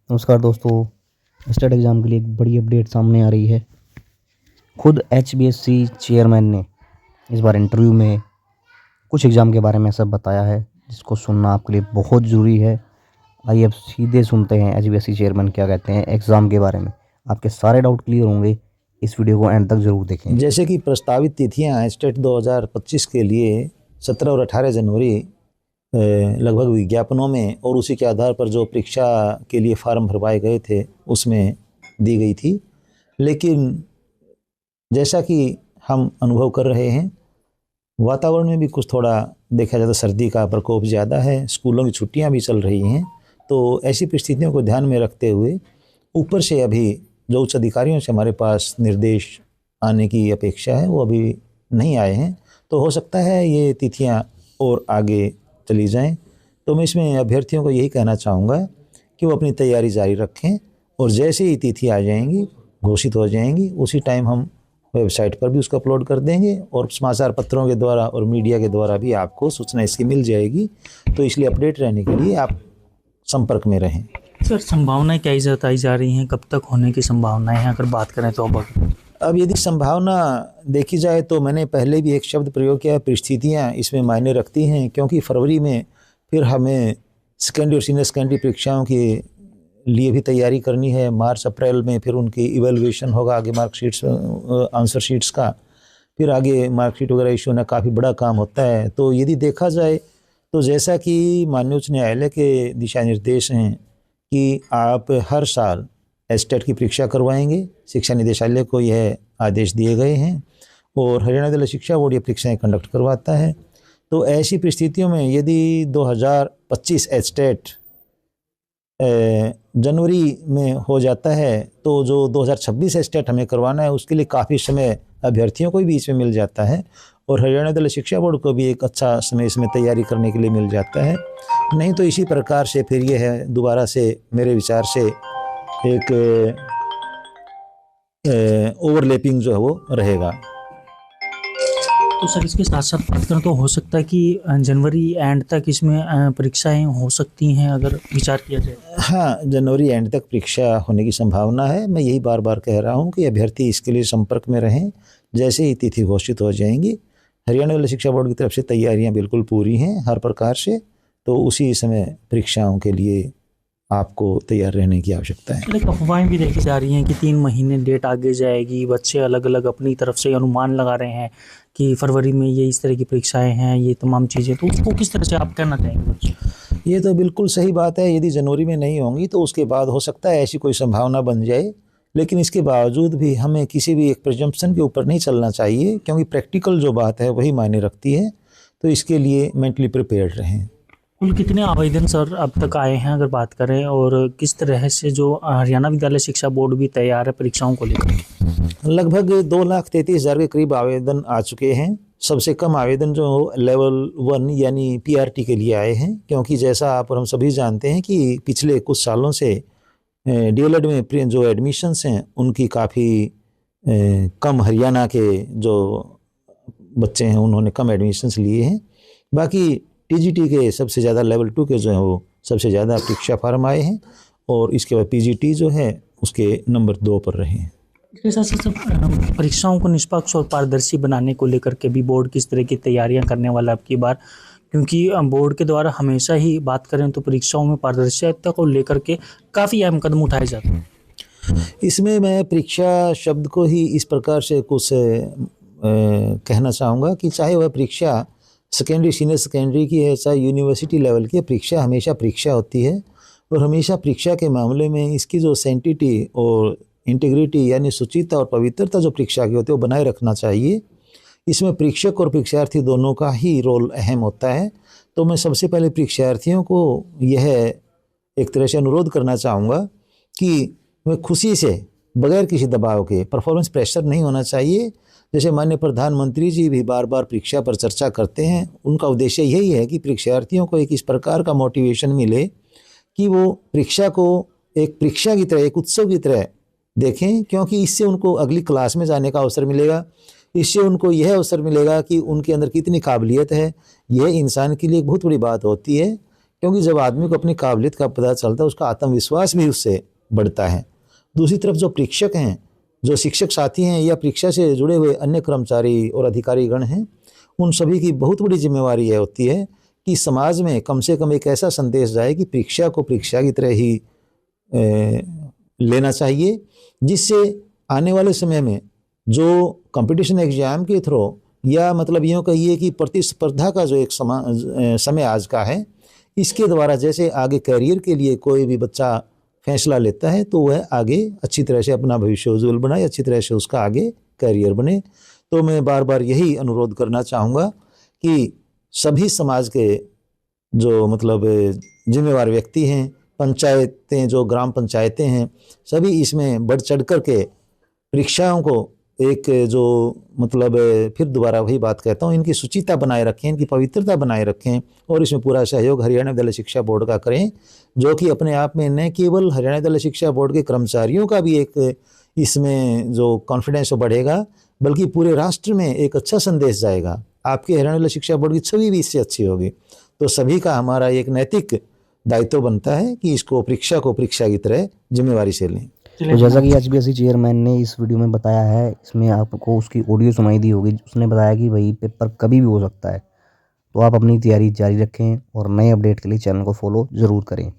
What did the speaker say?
नमस्कार दोस्तों, state exam के लिए एक बड़ी अपडेट सामने आ रही है। खुद HBSC चेयरमैन ने इस बार इंटरव्यू में कुछ एग्ज़ाम के बारे में सब बताया है, जिसको सुनना आपके लिए बहुत ज़रूरी है। आइए अब सीधे सुनते हैं HBSC चेयरमैन क्या कहते हैं एग्ज़ाम के बारे में। आपके सारे डाउट क्लियर होंगे, इस वीडियो को एंड तक ज़रूर देखें। जैसे कि प्रस्तावित तिथियां स्टेट 2025 के लिए 17 और 18 जनवरी लगभग विज्ञापनों में और उसी के आधार पर जो परीक्षा के लिए फार्म भरवाए गए थे उसमें दी गई थी। लेकिन जैसा कि हम अनुभव कर रहे हैं, वातावरण में भी कुछ थोड़ा देखा जाए तो सर्दी का प्रकोप ज़्यादा है, स्कूलों की छुट्टियां भी चल रही हैं। तो ऐसी परिस्थितियों को ध्यान में रखते हुए ऊपर से अभी जो उच्च अधिकारियों से हमारे पास निर्देश आने की अपेक्षा है वो अभी नहीं आए हैं। तो हो सकता है ये तिथियां और आगे चली जाएं। तो मैं इसमें अभ्यर्थियों को यही कहना चाहूँगा कि वो अपनी तैयारी जारी रखें और जैसे ही तिथि आ जाएंगी, घोषित हो जाएंगी, उसी टाइम हम वेबसाइट पर भी उसको अपलोड कर देंगे और समाचार पत्रों के द्वारा और मीडिया के द्वारा भी आपको सूचना इसकी मिल जाएगी। तो इसलिए अपडेट रहने के लिए आप संपर्क में रहें। सर, संभावनाएं क्या जताई जा रही हैं, कब तक होने की संभावनाएं हैं अगर बात करें तो? अब यदि संभावना देखी जाए तो मैंने पहले भी एक शब्द प्रयोग किया है, परिस्थितियाँ इसमें मायने रखती हैं। क्योंकि फरवरी में फिर हमें सेकेंडरी और सीनियर सेकेंडरी परीक्षाओं के लिए भी तैयारी करनी है। मार्च अप्रैल में फिर उनकी इवैल्यूएशन होगा, आगे मार्कशीट्स आंसर शीट्स का, फिर आगे मार्कशीट वगैरह इशू होना काफ़ी बड़ा काम होता है। तो यदि देखा जाए तो जैसा कि माननीय उच्च न्यायालय के दिशा निर्देश हैं कि आप हर साल एस्टेट की परीक्षा करवाएंगे, शिक्षा निदेशालय को यह आदेश दिए गए हैं और हरियाणा विद्यालय शिक्षा बोर्ड ये परीक्षाएं कंडक्ट करवाता है। तो ऐसी परिस्थितियों में यदि 2025 एस्टेट जनवरी में हो जाता है तो जो 2026 एस्टेट हमें करवाना है उसके लिए काफ़ी समय अभ्यर्थियों को भी बीच में मिल जाता है और हरियाणा विद्यालय शिक्षा बोर्ड को भी एक अच्छा समय इसमें तैयारी करने के लिए मिल जाता है। नहीं तो इसी प्रकार से फिर ये है दोबारा से मेरे विचार से एक ओवरलैपिंग जो है वो रहेगा। तो सर, इसके साथ साथ बात करें तो हो सकता है कि जनवरी एंड तक इसमें परीक्षाएं हो सकती हैं अगर विचार किया जाए। हाँ, जनवरी एंड तक परीक्षा होने की संभावना है। मैं यही बार बार कह रहा हूँ कि अभ्यर्थी इसके लिए संपर्क में रहें। जैसे ही तिथि घोषित हो जाएंगी, हरियाणा विद्यालय शिक्षा बोर्ड की तरफ से तैयारियाँ बिल्कुल पूरी हैं हर प्रकार से। तो उसी समय परीक्षाओं के लिए आपको तैयार रहने की आवश्यकता है। लेकिन अफवाहें भी देखी जा रही हैं कि 3 महीने डेट आगे जाएगी। बच्चे अलग अलग अपनी तरफ से अनुमान लगा रहे हैं कि फरवरी में ये इस तरह की परीक्षाएं हैं, ये तमाम चीज़ें। तो उसको किस तरह से आप कहना चाहेंगे बच्चे? ये तो बिल्कुल सही बात है। यदि जनवरी में नहीं होंगी तो उसके बाद हो सकता है ऐसी कोई संभावना बन जाए। लेकिन इसके बावजूद भी हमें किसी भी एक प्रिजम्पशन के ऊपर नहीं चलना चाहिए, क्योंकि प्रैक्टिकल जो बात है वही मायने रखती है। तो इसके लिए मेंटली प्रिपेयर्ड रहें। कुल कितने आवेदन सर अब तक आए हैं अगर बात करें, और किस तरह से जो हरियाणा विद्यालय शिक्षा बोर्ड भी तैयार है परीक्षाओं को लेकर? लगभग 2,33,000 के करीब आवेदन आ चुके हैं। सबसे कम आवेदन जो लेवल 1 यानी PRT के लिए आए हैं, क्योंकि जैसा आप और हम सभी जानते हैं कि पिछले कुछ सालों से DLED में जो एडमिशन्स हैं उनकी काफ़ी कम, हरियाणा के जो बच्चे हैं उन्होंने कम एडमिशन्स लिए हैं। बाकी TGT के सबसे ज़्यादा लेवल 2 के जो हैं वो सबसे ज़्यादा परीक्षा फार्म आए हैं और इसके बाद PGT जो है उसके नंबर 2 पर रहे हैं। इसके साथ साथ परीक्षाओं को निष्पक्ष और पारदर्शी बनाने को लेकर के भी बोर्ड किस तरह की तैयारियां करने वाला अब की बार? क्योंकि बोर्ड के द्वारा हमेशा ही बात करें तो परीक्षाओं में पारदर्शिता को लेकर के काफ़ी अहम कदम उठाए जाते हैं। इसमें मैं परीक्षा शब्द को ही इस प्रकार से कुछ कहना चाहूँगा कि चाहे वह परीक्षा सेकेंडरी सीनियर सेकेंडरी की है, चाहे यूनिवर्सिटी लेवल की, परीक्षा हमेशा परीक्षा होती है। और हमेशा परीक्षा के मामले में इसकी जो सेंटिटी और इंटीग्रिटी यानी शुचिता और पवित्रता जो परीक्षा की होती है वो बनाए रखना चाहिए। इसमें परीक्षक और परीक्षार्थी दोनों का ही रोल अहम होता है। तो मैं सबसे पहले परीक्षार्थियों को यह एक तरह से अनुरोध करना चाहूँगा कि वे खुशी से, बगैर किसी दबाव के, परफॉर्मेंस प्रेशर नहीं होना चाहिए। जैसे माननीय प्रधानमंत्री जी भी बार बार परीक्षा पर चर्चा करते हैं, उनका उद्देश्य यही है कि परीक्षार्थियों को एक इस प्रकार का मोटिवेशन मिले कि वो परीक्षा को एक परीक्षा की तरह, एक उत्सव की तरह देखें, क्योंकि इससे उनको अगली क्लास में जाने का अवसर मिलेगा। इससे उनको यह अवसर मिलेगा कि उनके अंदर कितनी काबिलियत है। यह इंसान के लिए एक बहुत बड़ी बात होती है क्योंकि जब आदमी को अपनी काबिलियत का पता चलता है उसका आत्मविश्वास भी उससे बढ़ता है। दूसरी तरफ जो परीक्षक हैं, जो शिक्षक साथी हैं या परीक्षा से जुड़े हुए अन्य कर्मचारी और अधिकारीगण हैं, उन सभी की बहुत बड़ी जिम्मेवारी यह होती है कि समाज में कम से कम एक ऐसा संदेश जाए कि परीक्षा को परीक्षा की तरह ही लेना चाहिए, जिससे आने वाले समय में जो कंपटीशन एग्जाम के थ्रू या मतलब यूँ कहिए कि प्रतिस्पर्धा का जो एक समय आज का है, इसके द्वारा जैसे आगे करियर के लिए कोई भी बच्चा फैसला लेता है तो वह आगे अच्छी तरह से अपना भविष्य उज्जवल बनाए, अच्छी तरह से उसका आगे करियर बने। तो मैं बार बार यही अनुरोध करना चाहूँगा कि सभी समाज के जो मतलब जिम्मेवार व्यक्ति हैं, पंचायतें, जो ग्राम पंचायतें हैं, सभी इसमें बढ़ चढ़ कर के परीक्षाओं को एक जो मतलब फिर दोबारा वही बात कहता हूँ, इनकी शुचिता बनाए रखें, इनकी पवित्रता बनाए रखें और इसमें पूरा सहयोग हरियाणा विद्यालय शिक्षा बोर्ड का करें, जो कि अपने आप में न केवल हरियाणा विद्यालय शिक्षा बोर्ड के कर्मचारियों का भी एक इसमें जो कॉन्फिडेंस बढ़ेगा, बल्कि पूरे राष्ट्र में एक अच्छा संदेश जाएगा। आपके हरियाणा विद्यालय शिक्षा बोर्ड की छवि भी इससे अच्छी होगी। तो सभी का हमारा एक नैतिक दायित्व बनता है कि इसको परीक्षा को परीक्षा की तरह जिम्मेवारी से लें। तो जैसा कि एचबीएससी चेयरमैन ने इस वीडियो में बताया है, इसमें आपको उसकी ऑडियो सुनाई दी होगी, उसने बताया कि भाई पेपर कभी भी हो सकता है। तो आप अपनी तैयारी जारी रखें और नए अपडेट के लिए चैनल को फॉलो ज़रूर करें।